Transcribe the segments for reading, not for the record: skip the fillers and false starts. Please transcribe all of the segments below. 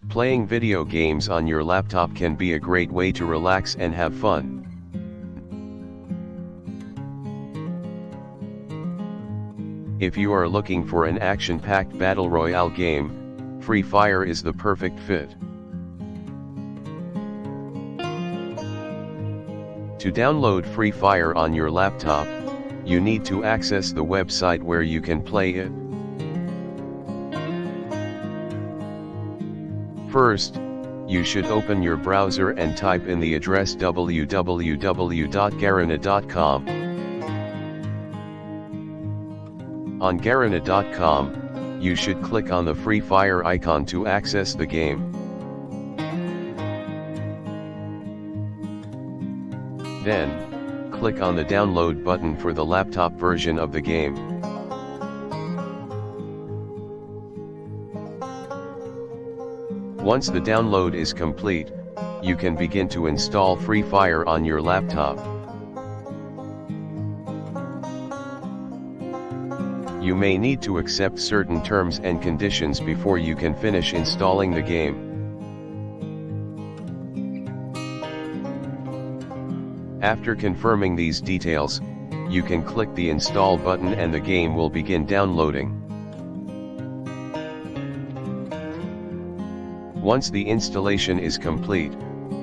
Playing video games on your laptop can be a great way to relax and have fun. If you are looking for an action-packed battle royale game, Free Fire is the perfect fit. To download Free Fire on your laptop, you need to access the website where you can play it. First, you should open your browser and type in the address www.garena.com. On garena.com, you should click on the Free Fire icon to access the game. Then, click on the download button for the laptop version of the game. Once the download is complete, you can begin to install Free Fire on your laptop. You may need to accept certain terms and conditions before you can finish installing the game. After confirming these details, you can click the install button and the game will begin downloading. Once the installation is complete,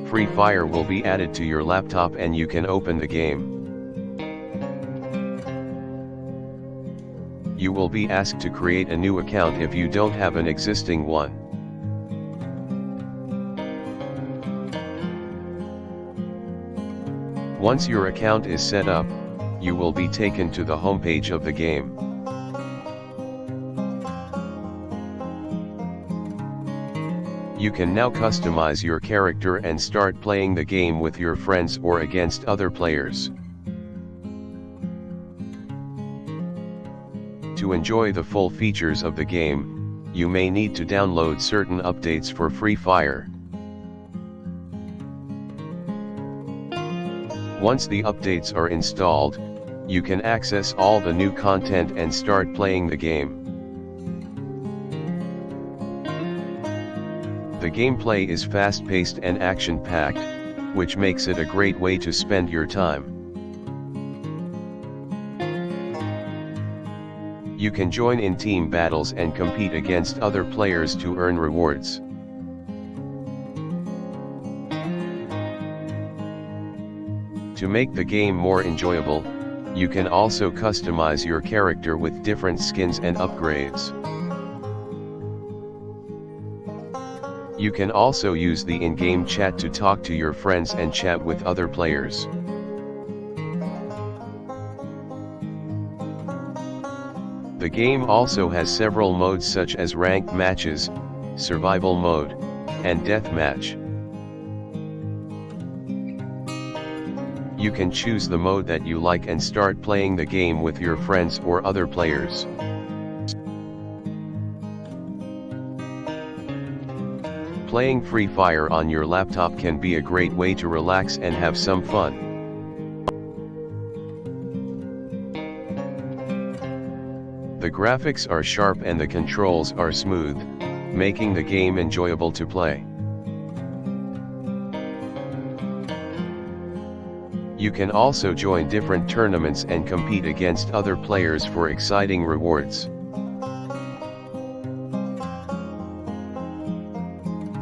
Free Fire will be added to your laptop and you can open the game. You will be asked to create a new account if you don't have an existing one. Once your account is set up, you will be taken to the homepage of the game. You can now customize your character and start playing the game with your friends or against other players. To enjoy the full features of the game, you may need to download certain updates for Free Fire. Once the updates are installed, you can access all the new content and start playing the game. The gameplay is fast-paced and action-packed, which makes it a great way to spend your time. You can join in team battles and compete against other players to earn rewards. To make the game more enjoyable, you can also customize your character with different skins and upgrades. You can also use the in-game chat to talk to your friends and chat with other players. The game also has several modes such as ranked matches, survival mode, and deathmatch. You can choose the mode that you like and start playing the game with your friends or other players. Playing Free Fire on your laptop can be a great way to relax and have some fun. The graphics are sharp and the controls are smooth, making the game enjoyable to play. You can also join different tournaments and compete against other players for exciting rewards.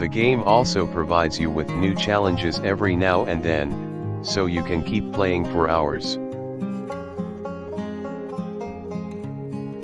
The game also provides you with new challenges every now and then, so you can keep playing for hours.